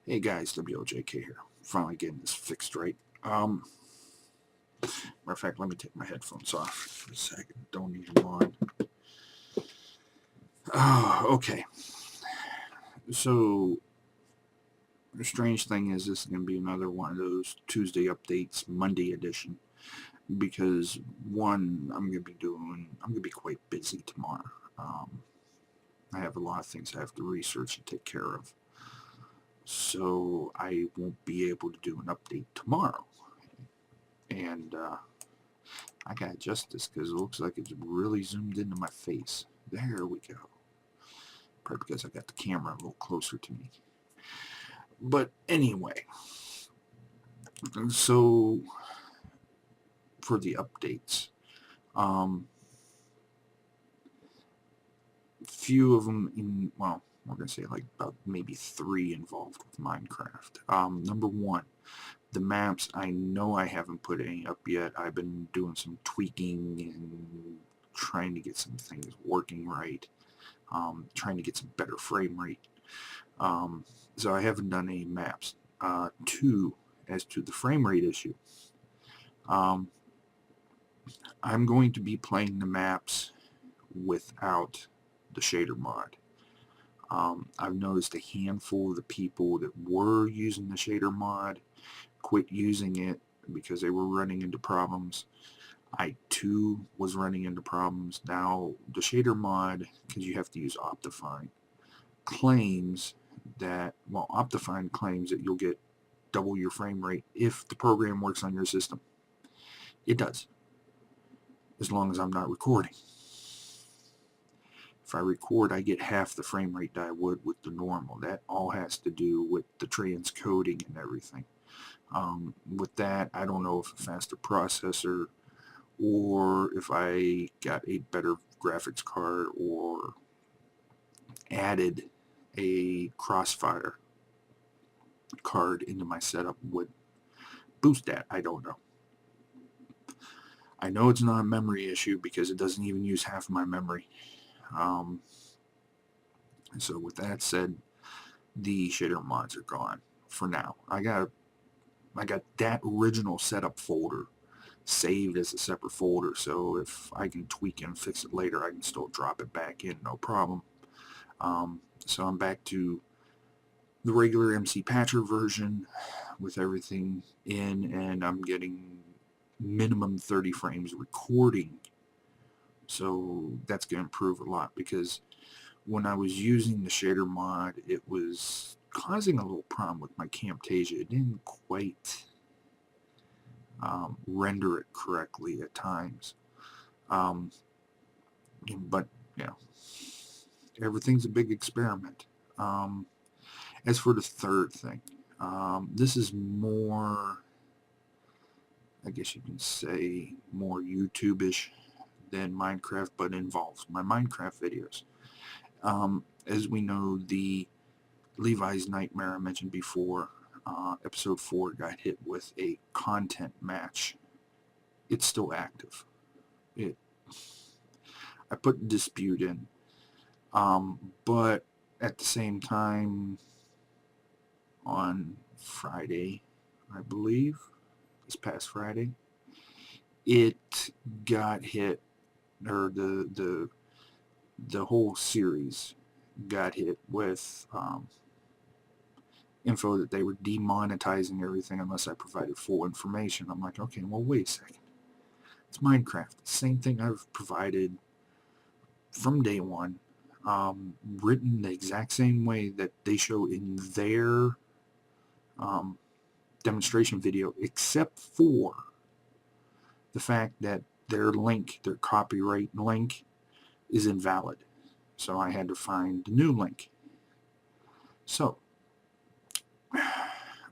Hey guys, WLJK here. Finally getting this fixed right. Matter of fact, let me take my headphones off for a second. Don't need them on. Okay. So, the strange thing is this is going to be another one of those Tuesday updates, Monday edition. Because, one, I'm going to be quite busy tomorrow. I have a lot of things I have to research and take care of. So, I won't be able to do an update tomorrow. And, I gotta adjust this because it looks like it's really zoomed into my face. There we go. Probably because I got the camera a little closer to me. But anyway, so for the updates, few of them well, we're gonna say like about maybe 3 involved with Minecraft. Number 1, the maps. I know I haven't put any up yet. I've been doing some tweaking and trying to get some things working right. Trying to get some better frame rate. So I haven't done any maps. 2, as to the frame rate issue, I'm going to be playing the maps without the shader mod. I've noticed a handful of the people that were using the shader mod quit using it because they were running into problems. I too was running into problems. Now the shader mod, because you have to use Optifine, claims that, well, Optifine claims that you'll get double your frame rate if the program works on your system. It does, as long as I'm not recording. If I record, I get half the frame rate that I would with the normal. That all has to do with the transcoding and everything. With that, I don't know if a faster processor or if I got a better graphics card or added a Crossfire card into my setup would boost that. I don't know. I know it's not a memory issue because it doesn't even use half my memory. So with that said, the shader mods are gone for now. I got that original setup folder saved as a separate folder, so if I can tweak and fix it later, I can still drop it back in, no problem. So I'm back to the regular MC Patcher version with everything in, and I'm getting minimum 30 frames recording. So that's going to improve a lot, because when I was using the shader mod, it was causing a little problem with my Camtasia. It didn't quite render it correctly at times. But, you know, everything's a big experiment. As for the third thing, this is more, I guess you can say, more YouTube-ish than Minecraft, but involves my Minecraft videos. As we know, the Levi's Nightmare I mentioned before, episode 4, got hit with a content match. It's still active. I put dispute in, but at the same time, on Friday, I believe, this past Friday, it got hit, or the whole series got hit with info that they were demonetizing everything unless I provided full information. I'm like, okay, well, wait a second. It's Minecraft. Same thing I've provided from day one, written the exact same way that they show in their demonstration video, except for the fact that their link, their copyright link, is invalid. So I had to find the new link. So,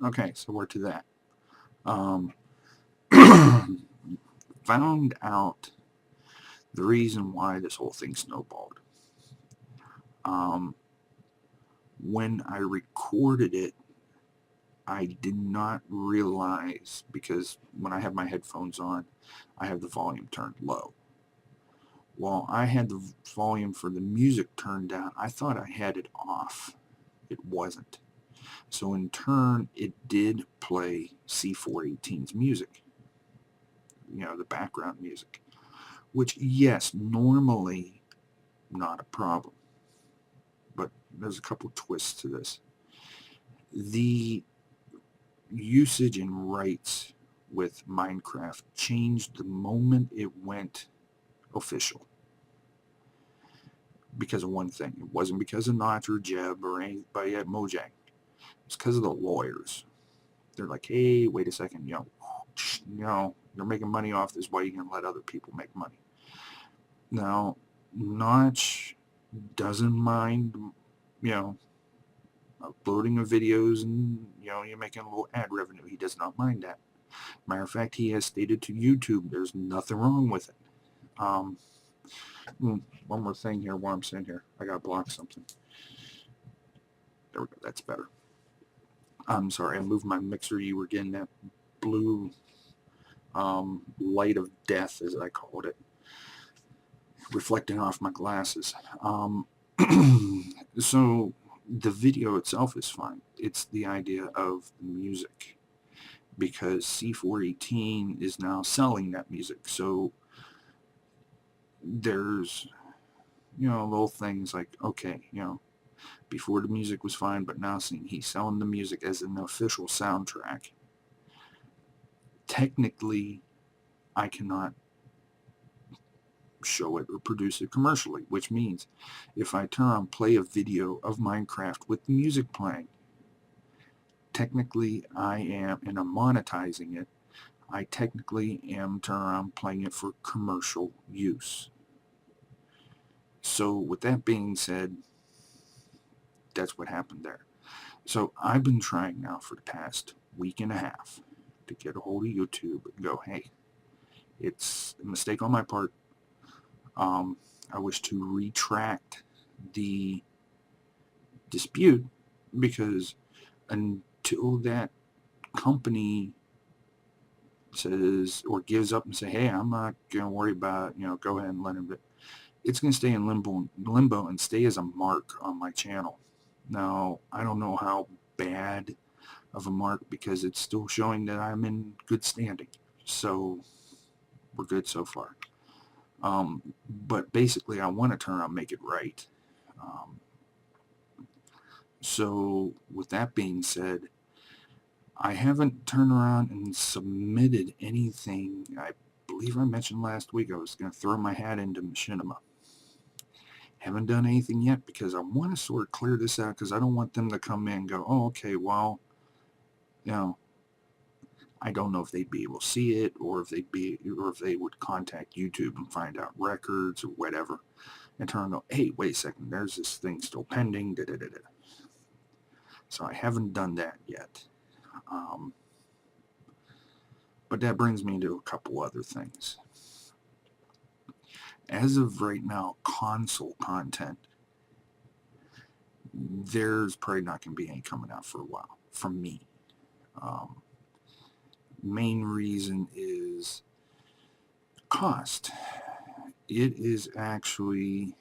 okay, so we're to that. Found out the reason why this whole thing snowballed. When I recorded it, I did not realize, because when I have my headphones on, I have the volume turned low. Well, I had the volume for the music turned down. I thought I had it off. It wasn't. So in turn, it did play C418's music, the background music, which, yes, normally not a problem. But there's a couple twists to this. The usage and rights with Minecraft changed the moment it went official. Because of one thing. It wasn't because of Notch or Jeb or anybody at Mojang. It's because of the lawyers. They're like, hey, wait a second, you're making money off this. Why are you going to let other people make money? Now, Notch doesn't mind, uploading of videos and, you're making a little ad revenue. He does not mind that. Matter of fact, he has stated to YouTube there's nothing wrong with it. One more thing here while I'm sitting here. I got to block something. There we go. That's better. I'm sorry. I moved my mixer. You were getting that blue light of death, as I called it, reflecting off my glasses. So the video itself is fine. It's the idea of the music, because C418 is now selling that music. So there's, little things like, okay, before the music was fine, but now seeing he's selling the music as an official soundtrack. Technically, I cannot show it or produce it commercially, which means if I turn on play a video of Minecraft with the music playing, technically I am, and I'm monetizing it, I technically am turning around playing it for commercial use. So with that being said, that's what happened there. So I've been trying now for the past week and a half to get a hold of YouTube and go, hey, it's a mistake on my part. I wish to retract the dispute, because until that company says or gives up and say, hey, I'm not going to worry about it, go ahead and let him, it's going to stay in limbo and stay as a mark on my channel. Now, I don't know how bad of a mark, because it's still showing that I'm in good standing. So we're good so far. But basically, I want to turn around and make it right. So with that being said, I haven't turned around and submitted anything. I believe I mentioned last week I was going to throw my hat into Machinima. Haven't done anything yet, because I want to sort of clear this out, because I don't want them to come in and go, oh, okay, well, I don't know if they'd be able to see it, or if they would contact YouTube and find out records or whatever, and turn and go, hey, wait a second, there's this thing still pending, da-da-da-da. So I haven't done that yet. But that brings me to a couple other things. As of right now, console content, there's probably not going to be any coming out for a while, from me. Main reason is cost. It is actually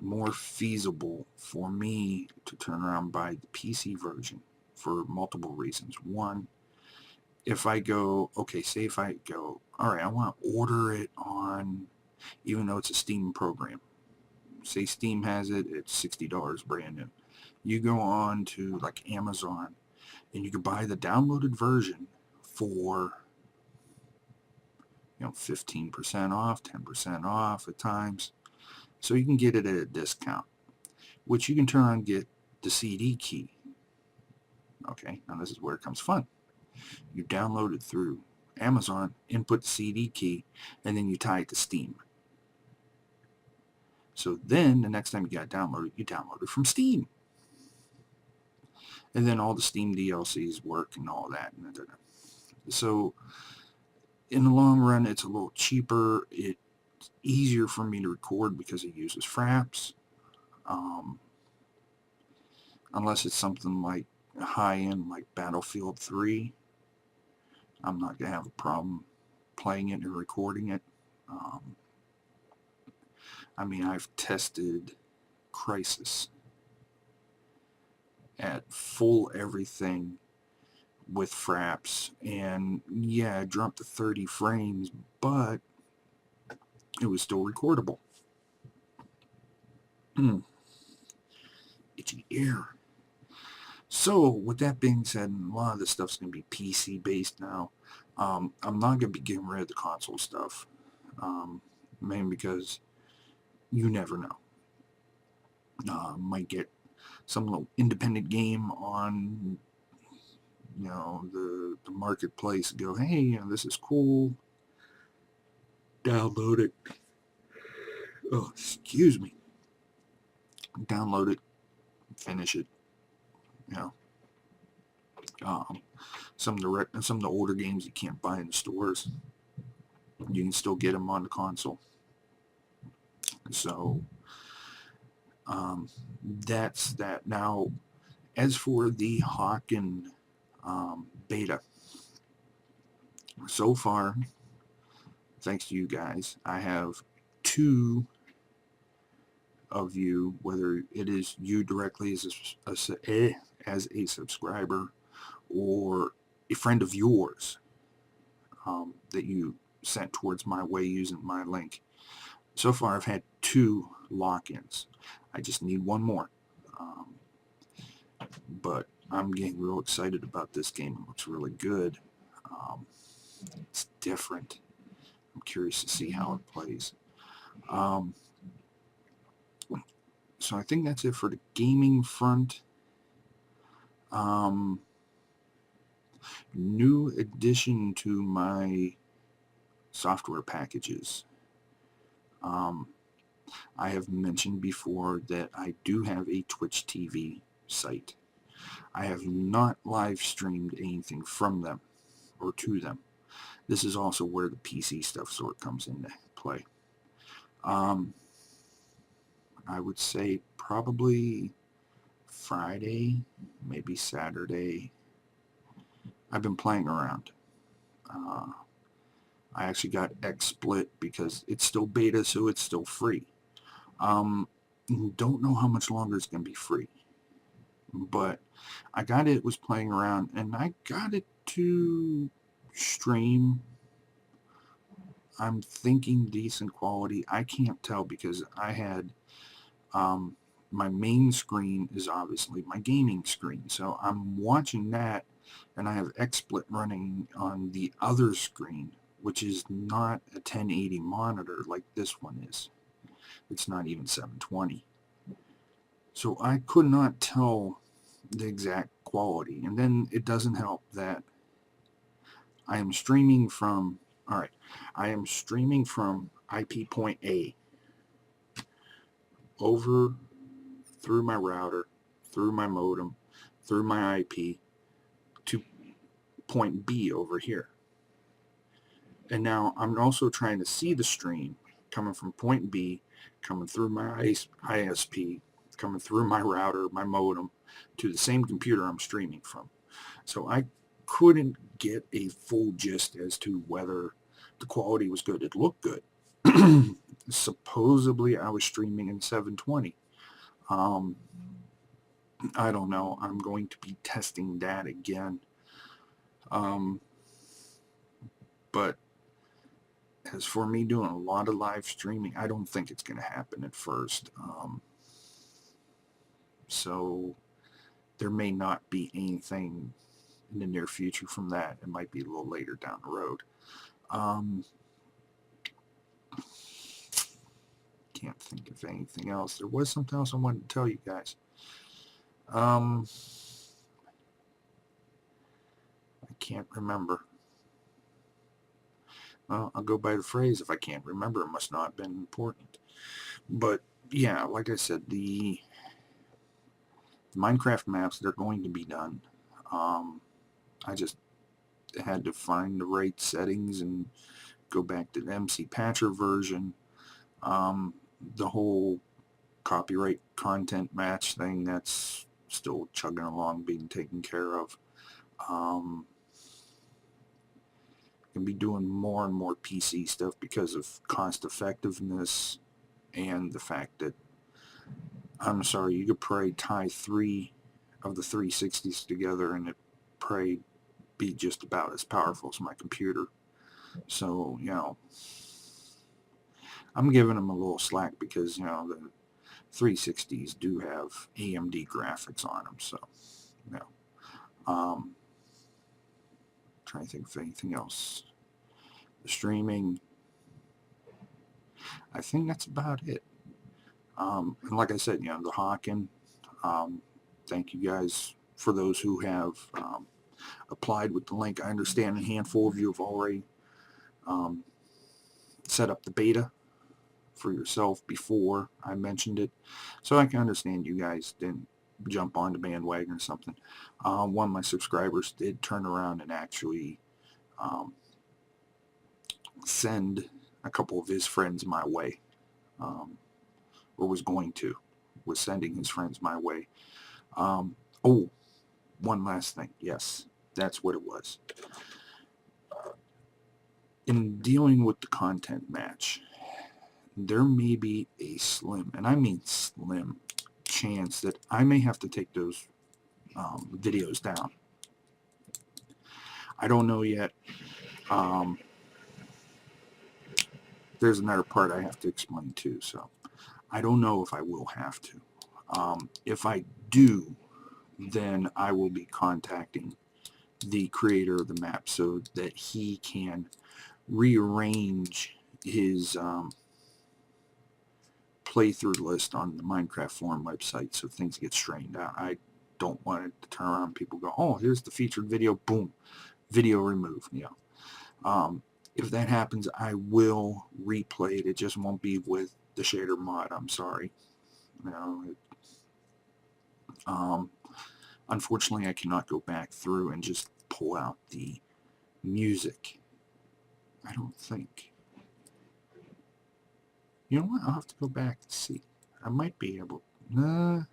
more feasible for me to turn around and buy the PC version for multiple reasons. One, if I go, okay, say if I go, all right, I want to order it on, even though it's a Steam program. Say Steam has it, it's $60 brand new. You go on to like Amazon, and you can buy the downloaded version for 15% off, 10% off at times. So you can get it at a discount, which you can turn on and get the CD key. Okay, now this is where it comes fun. You download it through Amazon, input the CD key, and then you tie it to Steam. So then the next time you got to download it, you download it from Steam. And then all the Steam DLCs work and all that. So in the long run, it's a little cheaper. It's easier for me to record because it uses Fraps. Unless it's something like high-end like Battlefield 3, I'm not going to have a problem playing it and recording it. I mean, I've tested Crysis at full everything with fraps, and yeah, it dropped to 30 frames, but it was still recordable. Itchy ear. So, with that being said, a lot of this stuff's going to be PC based now. I'm not going to be getting rid of the console stuff, mainly because you never know. Might get some little independent game on, the marketplace. Go, hey, this is cool. Download it. Oh, excuse me. Download it. Finish it. Some of the older games you can't buy in the stores, you can still get them on the console. So that's that. Now, as for the Hawken beta, so far, thanks to you guys, I have 2 of you, whether it is you directly as a subscriber or a friend of yours that you sent towards my way using my link. So far, I've had 2 lock-ins. I just need 1 more. But I'm getting real excited about this game. It looks really good. It's different. I'm curious to see how it plays. So I think that's it for the gaming front. New addition to my software packages. I have mentioned before that I do have a Twitch TV site. I have not live streamed anything from them or to them. This is also where the PC stuff sort of comes into play. I would say probably Friday, maybe Saturday. I've been playing around. I actually got XSplit because it's still beta, so it's still free. Don't know how much longer it's going to be free. But I got it, was playing around, and I got it to stream. I'm thinking decent quality. I can't tell because I had my main screen is obviously my gaming screen. So I'm watching that, and I have XSplit running on the other screen, which is not a 1080 monitor like this one is. It's not even 720. So I could not tell the exact quality. And then it doesn't help that I am streaming from, IP point A over through my router, through my modem, through my IP to point B over here. And now I'm also trying to see the stream coming from point B, coming through my ISP, coming through my router, my modem, to the same computer I'm streaming from. So I couldn't get a full gist as to whether the quality was good. It looked good. Supposedly I was streaming in 720. I don't know. I'm going to be testing that again. But as for me doing a lot of live streaming, I don't think it's going to happen at first. So there may not be anything in the near future from that. It might be a little later down the road. Can't think of anything else. There was something else I wanted to tell you guys. I can't remember. Well, I'll go by the phrase, if I can't remember, it must not have been important. But yeah, like I said, the Minecraft maps, they're going to be done. I just had to find the right settings and go back to the MC Patcher version. The whole copyright content match thing, that's still chugging along, being taken care of. Going to be doing more and more PC stuff because of cost effectiveness and the fact that, I'm sorry, you could probably tie 3 of the 360s together, and it probably be just about as powerful as my computer. So, you know, I'm giving them a little slack because, you know, the 360s do have AMD graphics on them. So, you know, trying to think of anything else. The streaming, I think that's about it. And like I said, you know, the Hawken, thank you guys for those who have applied with the link. I understand a handful of you have already set up the beta for yourself before I mentioned it, so I can understand you guys didn't jump on the bandwagon or something. One of my subscribers did turn around and actually send a couple of his friends my way, or was sending his friends my way. Oh, one last thing. Yes, that's what it was. In dealing with the content match, there may be a slim, and I mean slim, chance that I may have to take those videos down. I don't know yet. There's another part I have to explain too, so I don't know if I will have to. If I do, then I will be contacting the creator of the map so that he can rearrange his playthrough list on the Minecraft forum website so things get straightened out. I don't want it to turn around and people go, oh, here's the featured video, boom, video removed. You know, if that happens, I will replay it. It just won't be with the shader mod. I'm sorry. You know, unfortunately, I cannot go back through and just pull out the music. I don't think. You know what? I'll have to go back and see. I might be able. Nah.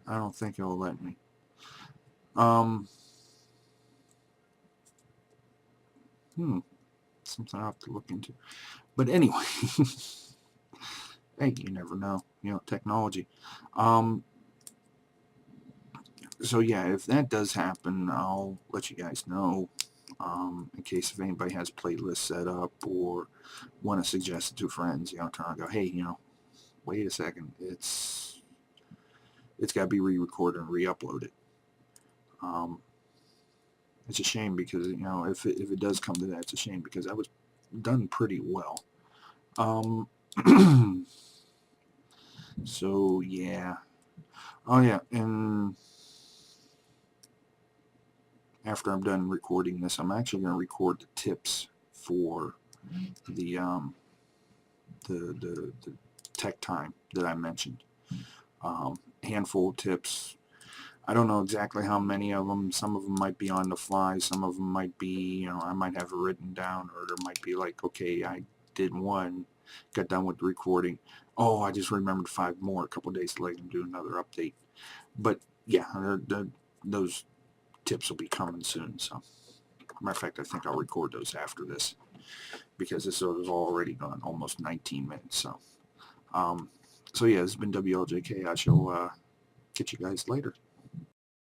I don't think it'll let me. Something I'll have to look into. But anyway, hey, you never know. You know, technology. So yeah, if that does happen, I'll let you guys know. In case if anybody has playlists set up or want to suggest it to friends, you know, trying to go, hey, you know, wait a second, it's got to be re-recorded and re-uploaded. It's a shame because, you know, if it does come to that, it's a shame because that was done pretty well. So yeah. Oh yeah, and after I'm done recording this, I'm actually going to record the tips for the tech time that I mentioned. Handful of tips. I don't know exactly how many of them. Some of them might be on the fly. Some of them might be, you know, I might have it written down, or there might be like, okay, I did one, got done with the recording. Oh, I just remembered 5 more a couple days later and do another update. But yeah, those tips will be coming soon. So, matter of fact, I think I'll record those after this because this has already gone almost 19 minutes. So, so yeah, this has been WLJK. I shall catch you guys later.